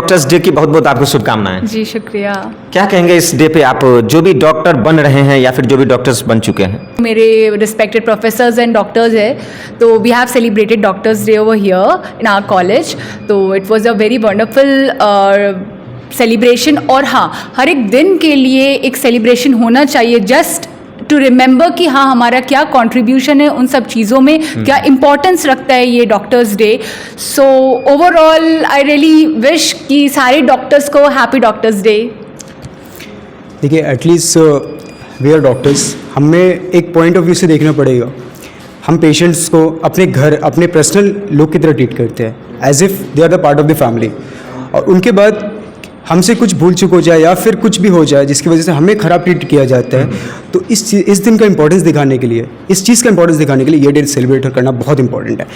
Doctors day की बहुत बहुत आपको शुभकामनाएं। जी शुक्रिया। क्या कहेंगे इस डे पे आप, जो भी डॉक्टर बन रहे हैं या फिर जो भी डॉक्टर्स बन चुके हैं? मेरे रिस्पेक्टेड प्रोफेसर्स एंड डॉक्टर्स है, तो we have celebrated doctors day over here in our college, तो it was a very wonderful celebration. और हाँ, हर एक दिन के लिए एक सेलिब्रेशन होना चाहिए, जस्ट टू रिमेंबर कि हाँ हमारा क्या कंट्रीब्यूशन है उन सब चीज़ों में, क्या इम्पोर्टेंस रखता है ये doctors day. So overall I really wish कि सारे डॉक्टर्स को हैप्पी डॉक्टर्स डे। देखिए, एटलीस्ट वी आर डॉक्टर्स, हमें एक पॉइंट ऑफ व्यू से देखना पड़ेगा। हम पेशेंट्स को अपने घर, अपने पर्सनल लोग की तरह ट्रीट करते हैं, as if they are the part of the family. और उनके बाद हमसे कुछ भूल चूक हो जाए या फिर कुछ भी हो जाए जिसकी वजह से हमें ख़राब ट्रीट किया जाता है, तो इस दिन का इंपॉर्टेंस दिखाने के लिए, इस चीज़ का इंपॉर्टेंस दिखाने के लिए ये डे सेलिब्रेट करना बहुत इंपॉर्टेंट है।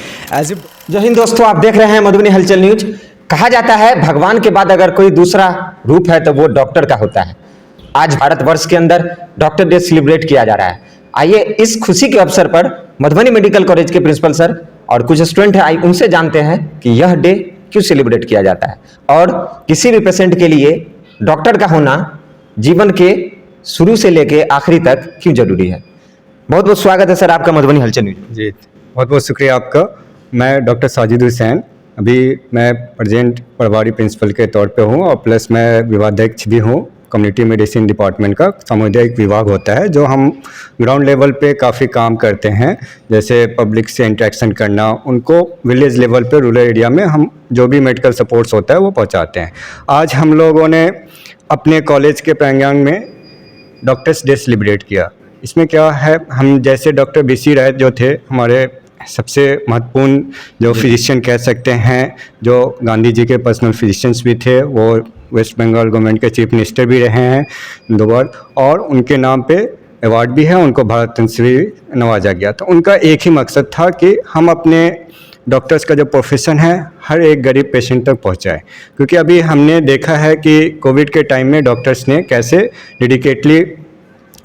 एज इफ जय हिंद दोस्तों, आप देख रहे हैं मधुबनी हलचल न्यूज। कहा जाता है भगवान के बाद अगर कोई दूसरा रूप है तो वो डॉक्टर का होता है। आज भारतवर्ष के अंदर डॉक्टर डे सेलिब्रेट किया जा रहा है। आइए इस खुशी के अवसर पर मधुबनी मेडिकल कॉलेज के प्रिंसिपल सर और कुछ स्टूडेंट हैं, आइए उनसे जानते हैं कि यह डे क्यों सेलिब्रेट किया जाता है और किसी भी पेशेंट के लिए डॉक्टर का होना जीवन के शुरू से लेके आखिरी तक क्यों जरूरी है। बहुत बहुत स्वागत है सर आपका मधुबनी हलचल न्यूज। जी, बहुत बहुत शुक्रिया आपका। मैं डॉक्टर साजिद हुसैन, अभी मैं प्रेजेंट प्रभारी प्रिंसिपल के तौर पे हूँ और प्लस मैं विभागाध्यक्ष भी हूँ। कम्युनिटी मेडिसिन डिपार्टमेंट का सामुदायिक विभाग होता है जो हम ग्राउंड लेवल पे काफ़ी काम करते हैं, जैसे पब्लिक से इंटरेक्शन करना, उनको विलेज लेवल पे, रूरल एरिया में हम जो भी मेडिकल सपोर्ट्स होता है वो पहुंचाते हैं। आज हम लोगों ने अपने कॉलेज के प्रांगण में डॉक्टर्स डे सेलिब्रेट किया। इसमें क्या है, हम जैसे डॉक्टर BC राय जो थे, हमारे सबसे महत्वपूर्ण जो फिजिशियन कह सकते हैं, जो गांधी जी के पर्सनल फिजिशियंस भी थे, वो वेस्ट बंगाल गवर्नमेंट के चीफ मिनिस्टर भी रहे हैं 2 बार, और उनके नाम पे अवार्ड भी है, उनको भारत रत्न से भी नवाजा गया। तो उनका एक ही मकसद था कि हम अपने डॉक्टर्स का जो प्रोफेशन है हर एक गरीब पेशेंट तक पहुंचाए, क्योंकि अभी हमने देखा है कि कोविड के टाइम में डॉक्टर्स ने कैसे डेडिकेटली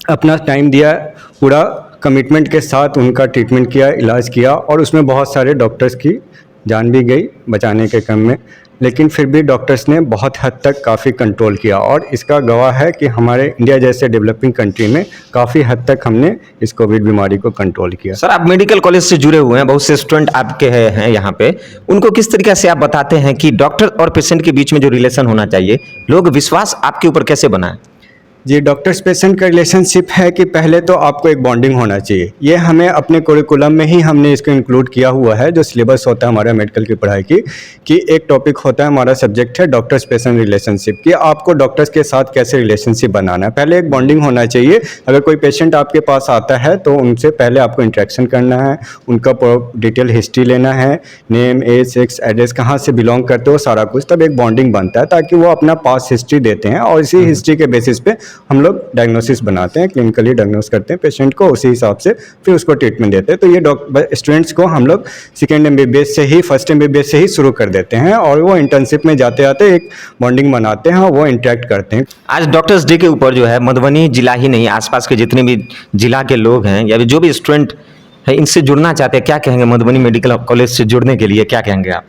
अपना टाइम दिया, पूरा कमिटमेंट के साथ उनका ट्रीटमेंट किया, इलाज किया, और उसमें बहुत सारे डॉक्टर्स की जान भी गई बचाने के क्रम में, लेकिन फिर भी डॉक्टर्स ने बहुत हद तक काफ़ी कंट्रोल किया। और इसका गवाह है कि हमारे इंडिया जैसे डेवलपिंग कंट्री में काफ़ी हद तक हमने इस कोविड बीमारी को कंट्रोल किया। सर आप मेडिकल कॉलेज से जुड़े हुए हैं, बहुत से स्टूडेंट आपके हैं यहाँ पे, उनको किस तरीके से आप बताते हैं कि डॉक्टर और पेशेंट के बीच में जो रिलेशन होना चाहिए, लोग विश्वास आपके ऊपर कैसे बनाएं? जी, डॉक्टर्स पेशेंट का रिलेशनशिप है कि पहले तो आपको एक बॉन्डिंग होना चाहिए। ये हमें अपने करिकुलम में ही हमने इसको इंक्लूड किया हुआ है, जो सिलेबस होता है हमारा मेडिकल की पढ़ाई की, कि एक टॉपिक होता है, हमारा सब्जेक्ट है डॉक्टर्स पेशेंट रिलेशनशिप, कि आपको डॉक्टर्स के साथ कैसे रिलेशनशिप बनाना है। पहले एक बॉन्डिंग होना चाहिए। अगर कोई पेशेंट आपके पास आता है तो उनसे पहले आपको इंटरेक्शन करना है, उनका डिटेल हिस्ट्री लेना है, नेम, एज, सेक्स, एड्रेस, कहाँ से बिलोंग करते हो, सारा कुछ, तब एक बॉन्डिंग बनता है, ताकि वो अपना पास हिस्ट्री देते हैं और इसी हिस्ट्री के बेसिस पे हम लोग डायग्नोसिस बनाते हैं, क्लिनिकली डायग्नोस करते हैं पेशेंट को, उसी हिसाब से फिर उसको ट्रीटमेंट देते हैं। तो ये स्टूडेंट्स को हम लोग सेकेंड MBBS से ही, फर्स्ट MBBS से ही शुरू कर देते हैं, और वो इंटर्नशिप में जाते जाते एक बॉन्डिंग बनाते हैं और वो इंटरेक्ट करते हैं। आज डॉक्टर्स डे के ऊपर जो है मधुबनी जिला ही नहीं, आसपास के जितने भी जिला के लोग हैं या जो भी स्टूडेंट है इनसे जुड़ना चाहते हैं, क्या कहेंगे? मधुबनी मेडिकल कॉलेज से जुड़ने के लिए क्या कहेंगे आप?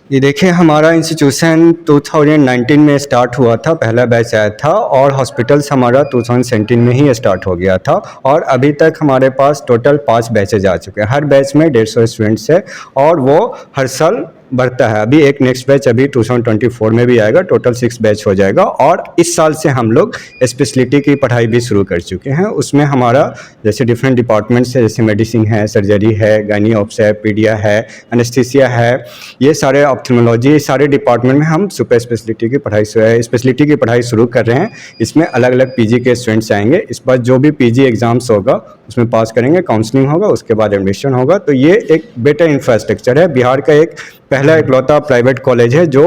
ये देखिए, हमारा इंस्टीट्यूशन 2019 में स्टार्ट हुआ था, पहला बैच आया था, और हॉस्पिटल्स हमारा 2017 में ही स्टार्ट हो गया था, और अभी तक हमारे पास टोटल 5 बैचेज आ चुके हैं। हर बैच में 150 स्टूडेंट्स है और वो हर साल बढ़ता है। अभी एक नेक्स्ट बैच अभी 2024 में भी आएगा, टोटल 6 बैच हो जाएगा। और इस साल से हम लोग स्पेशलिटी की पढ़ाई भी शुरू कर चुके हैं। उसमें हमारा जैसे डिफरेंट डिपार्टमेंट्स है, जैसे मेडिसिन है, सर्जरी है, गायनी ऑप्स है, पीडिया है, एनेस्थीसिया है, ये सारे ऑप्थेल्मोलॉजी, सारे डिपार्टमेंट में हम सुपर स्पेशलिटी की पढ़ाई शुरू कर रहे हैं। इसमें अलग अलग PG के स्टूडेंट्स आएंगे। इस बार जो भी PG एग्जाम्स होगा उसमें पास करेंगे, काउंसलिंग होगा, उसके बाद एडमिशन होगा। तो ये एक बेटर इंफ्रास्ट्रक्चर है। बिहार का एक पहला इकलौता प्राइवेट कॉलेज है जो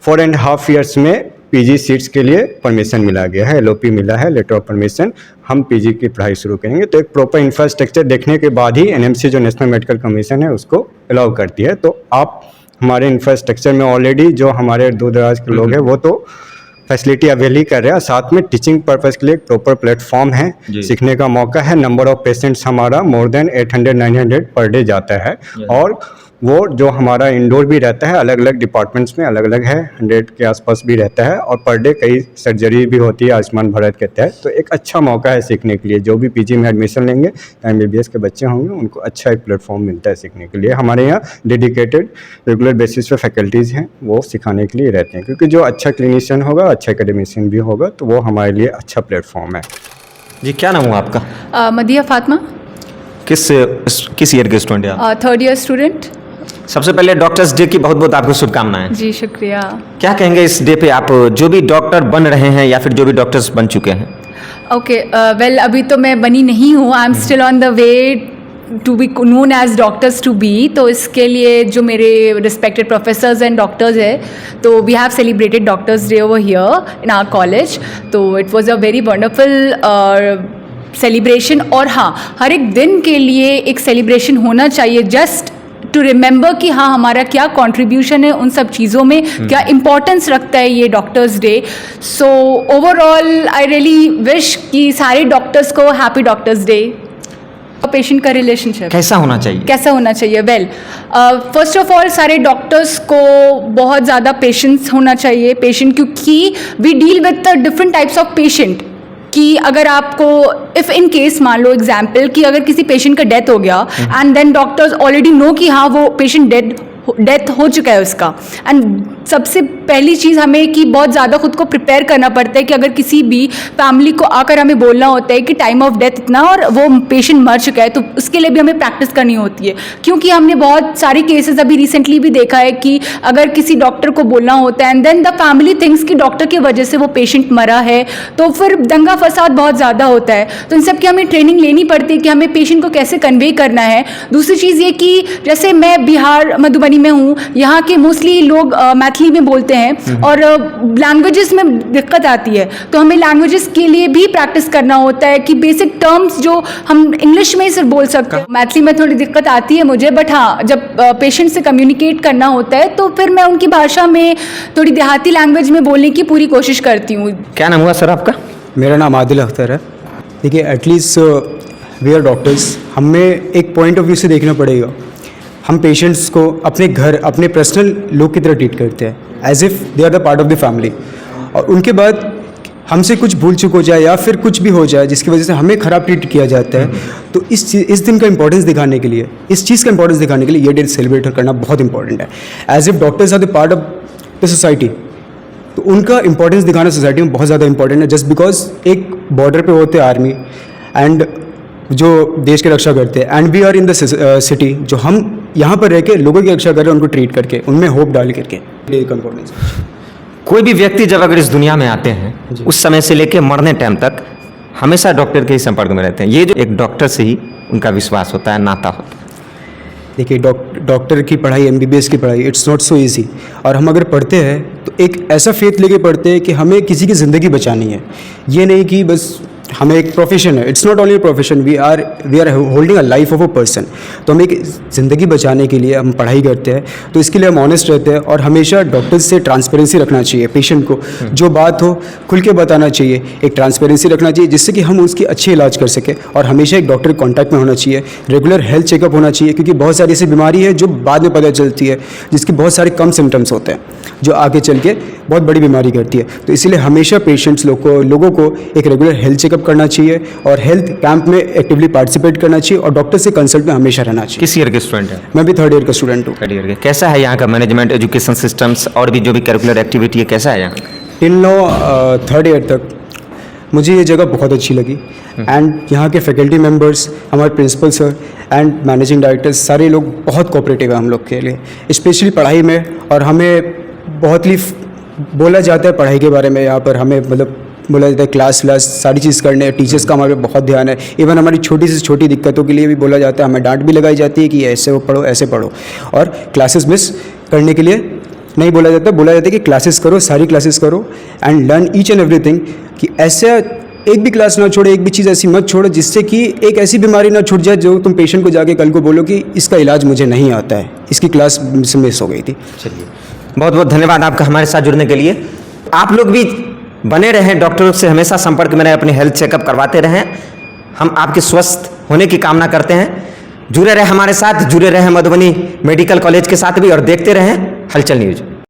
4.5 ईयर्स में PG सीट्स के लिए परमिशन मिला गया है, LOP मिला है, लेटर ऑफ परमिशन। हम PG की पढ़ाई शुरू करेंगे तो एक प्रॉपर इंफ्रास्ट्रक्चर देखने के बाद ही NMC जो नेशनल मेडिकल कमीशन है उसको अलाउ करती है। तो आप हमारे इंफ्रास्ट्रक्चर में ऑलरेडी जो हमारे दूर दराज के लोग हैं वो तो फैसिलिटी अवेल ही कर रहे हैं, साथ में टीचिंग पर्पज़ के लिए एक प्रॉपर प्लेटफॉर्म है, सीखने का मौका है। नंबर ऑफ पेशेंट्स हमारा मोर देन 800-900 पर डे जाता है, और वो जो हमारा इंडोर भी रहता है, अलग अलग डिपार्टमेंट्स में अलग अलग है, 100 के आसपास भी रहता है और पर डे कई सर्जरी भी होती है आयुष्मान भारत के तहत। तो एक अच्छा मौका है सीखने के लिए। जो भी पीजी में एडमिशन लेंगे, MBBS के बच्चे होंगे, उनको अच्छा एक प्लेटफॉर्म मिलता है सीखने के लिए। हमारे यहाँ डेडिकेटेड रेगुलर बेसिस पे फैकल्टीज़ हैं, वो सिखाने के लिए रहते हैं, क्योंकि जो अच्छा क्लिनिशियन होगा, अच्छा एकेडमिशियन भी होगा, तो वो हमारे लिए अच्छा प्लेटफॉर्म है। जी, क्या नाम हुआ आपका? मदिया फातिमा, किस ईयर के स्टूडेंट हैं आप? Third year student. सबसे पहले डॉक्टर्स डे की बहुत बहुत आपको शुभकामनाएं। जी शुक्रिया। क्या कहेंगे इस डे पे आप, जो भी डॉक्टर बन रहे हैं या फिर जो भी डॉक्टर्स बन चुके हैं? ओके, वेल अभी तो मैं बनी नहीं हूँ, I am still on the way to be known as doctors to be. तो इसके लिए जो मेरे रिस्पेक्टेड प्रोफेसर्स एंड डॉक्टर्स है, तो we have celebrated doctors day over here in our college. तो it was a very wonderful celebration. और हाँ, हर एक दिन के लिए एक सेलिब्रेशन होना चाहिए, जस्ट टू रिमेंबर कि हाँ हमारा क्या कंट्रीब्यूशन है उन सब चीज़ों में, क्या इम्पोर्टेंस रखता है ये doctors day. So overall I really wish कि सारे डॉक्टर्स को हैप्पी डॉक्टर्स डे। पेशेंट का रिलेशनशिप कैसा होना चाहिए? कैसा होना चाहिए? वेल, फर्स्ट ऑफ ऑल सारे डॉक्टर्स को बहुत ज़्यादा पेशेंस होना चाहिए पेशेंट, क्योंकि we deal with different types of patient. कि अगर आपको इफ़ इन केस मान लो एग्जाम्पल कि अगर किसी पेशेंट का डेथ हो गया and then doctors already know कि हाँ वो पेशेंट डेथ हो चुका है उसका, एंड सबसे पहली चीज़ हमें कि बहुत ज़्यादा खुद को प्रिपेयर करना पड़ता है कि अगर किसी भी फैमिली को आकर हमें बोलना होता है कि टाइम ऑफ डेथ इतना और वो पेशेंट मर चुका है, तो उसके लिए भी हमें प्रैक्टिस करनी होती है। क्योंकि हमने बहुत सारे केसेस अभी रिसेंटली भी देखा है कि अगर किसी डॉक्टर को बोलना होता है and then the family thinks कि डॉक्टर की वजह से वो पेशेंट मरा है, तो फिर दंगा फसाद बहुत ज़्यादा होता है। तो इन सब की हमें ट्रेनिंग लेनी पड़ती है कि हमें पेशेंट को कैसे कन्वे करना है। दूसरी चीज़ ये कि जैसे मैं बिहार मधुबनी में हूँ, यहाँ के मोस्टली लोग मैथिली में बोलते हैं और लैंग्वेजेस में दिक्कत आती है, तो हमें लैंग्वेजेस के लिए भी प्रैक्टिस करना होता है कि बेसिक टर्म्स जो हम इंग्लिश में ही सिर्फ बोल सकते हैं, मैथिली में थोड़ी दिक्कत आती है मुझे। बट हाँ, जब पेशेंट से कम्युनिकेट करना होता है तो फिर मैं उनकी भाषा में थोड़ी देहाती लैंग्वेज में बोलने की पूरी कोशिश करती हूँ। क्या नाम हुआ सर आपका? मेरा नाम आदिल अख्तर है। देखिए, एटलीस्ट वी आर डॉक्टर्स, हमें एक पॉइंट ऑफ व्यू से देखना पड़ेगा। हम पेशेंट्स को अपने घर, अपने पर्सनल लोग की तरह ट्रीट करते हैं, as if they are the part of the family. और उनके बाद हमसे कुछ भूल चूक हो जाए या फिर कुछ भी हो जाए जिसकी वजह से हमें ख़राब ट्रीट किया जाता है, तो इस दिन का इंपॉर्टेंस दिखाने के लिए, इस चीज़ का इंपॉर्टेंस दिखाने के लिए ये डे सेलिब्रेट करना बहुत इंपॉर्टेंट है। As if doctors are the part of the society, तो उनका इंपॉर्टेंस दिखाना सोसाइटी में बहुत ज़्यादा इंपॉर्टेंट है। जस्ट बिकॉज एक बॉर्डर पे होते हैं आर्मी एंड जो देश की रक्षा करते हैं, and we are in the city, जो हम यहाँ पर रह के लोगों की रक्षा कर रहे हैं, उनको ट्रीट करके, उनमें होप डाल करके, डे का इंपॉर्टेंस। कोई भी व्यक्ति जब अगर इस दुनिया में आते हैं, उस समय से लेकर मरने टाइम तक हमेशा डॉक्टर के ही संपर्क में रहते हैं। ये जो एक डॉक्टर से ही उनका विश्वास होता है, नाता होता है। देखिए, डॉक्टर की पढ़ाई, MBBS की पढ़ाई, इट्स नॉट सो इजी। और हम अगर पढ़ते हैं तो एक ऐसा फेथ लेके पढ़ते हैं कि हमें किसी की ज़िंदगी बचानी है। ये नहीं कि बस हमें एक प्रोफेशन है, it's not only profession, we are holding a life of a person. तो हम एक ज़िंदगी बचाने के लिए हम पढ़ाई करते हैं, तो इसके लिए हम ऑनेस्ट रहते हैं और हमेशा डॉक्टर्स से ट्रांसपेरेंसी रखना चाहिए। पेशेंट को जो बात हो खुल के बताना चाहिए, एक ट्रांसपेरेंसी रखना चाहिए जिससे कि हम उसकी अच्छी इलाज कर सकें। और हमेशा एक डॉक्टर के कॉन्टैक्ट में होना चाहिए, रेगुलर हेल्थ चेकअप होना चाहिए, क्योंकि बहुत सारी ऐसी बीमारी है जो बाद में पता चलती है, जिसके बहुत सारे कम सिम्टम्स होते हैं, जो आगे चल के बहुत बड़ी बीमारी करती है। तो इसीलिए हमेशा पेशेंट्स लोगों को एक रेगुलर हेल्थ चेकअप करना चाहिए और हेल्थ कैंप में एक्टिवली पार्टिसिपेट करना चाहिए और डॉक्टर से कंसल्ट में हमेशा रहना चाहिए। किस ईयर के स्टूडेंट हैं? मैं भी थर्ड ईयर का स्टूडेंट हूँ। थर्ड ईयर के। कैसा है यहाँ का मैनेजमेंट, एजुकेशन सिस्टम्स और भी जो भी करिकुलर एक्टिविटी है, कैसा है यहाँ? टिल नो थर्ड ईयर तक मुझे ये जगह बहुत अच्छी लगी एंड यहाँ के फैकल्टी मेंबर्स, हमारे principal sir and managing directors, सारे लोग बहुत कोऑपरेटिव है हम लोग के लिए, स्पेशली पढ़ाई में। और हमें बहुत ही बोला जाता है पढ़ाई के बारे में, यहाँ पर हमें मतलब बोला जाता है क्लास सारी चीज़ करने, टीचर्स का हमारे बहुत ध्यान है। इवन हमारी छोटी से छोटी दिक्कतों के लिए भी बोला जाता है, हमें डांट भी लगाई जाती है कि ऐसे पढ़ो ऐसे पढ़ो। और क्लासेस मिस करने के लिए नहीं बोला जाता है कि क्लासेस करो, सारी क्लासेस करो and learn each and everything, कि ऐसे एक भी क्लास ना छोड़ो, एक भी चीज़ ऐसी मत छोड़ो जिससे कि एक ऐसी बीमारी ना छूट जाए जो तुम पेशेंट को जाके कल को बोलो कि इसका इलाज मुझे नहीं आता है, इसकी क्लास मिस हो गई थी। चलिए, बहुत बहुत धन्यवाद आपका हमारे साथ जुड़ने के लिए। आप लोग भी बने रहें, डॉक्टरों से हमेशा संपर्क में रहें, अपने हेल्थ चेकअप करवाते रहें। हम आपके स्वस्थ होने की कामना करते हैं। जुड़े रहे हमारे साथ, जुड़े रहे मधुबनी मेडिकल कॉलेज के साथ भी और देखते रहें हलचल न्यूज।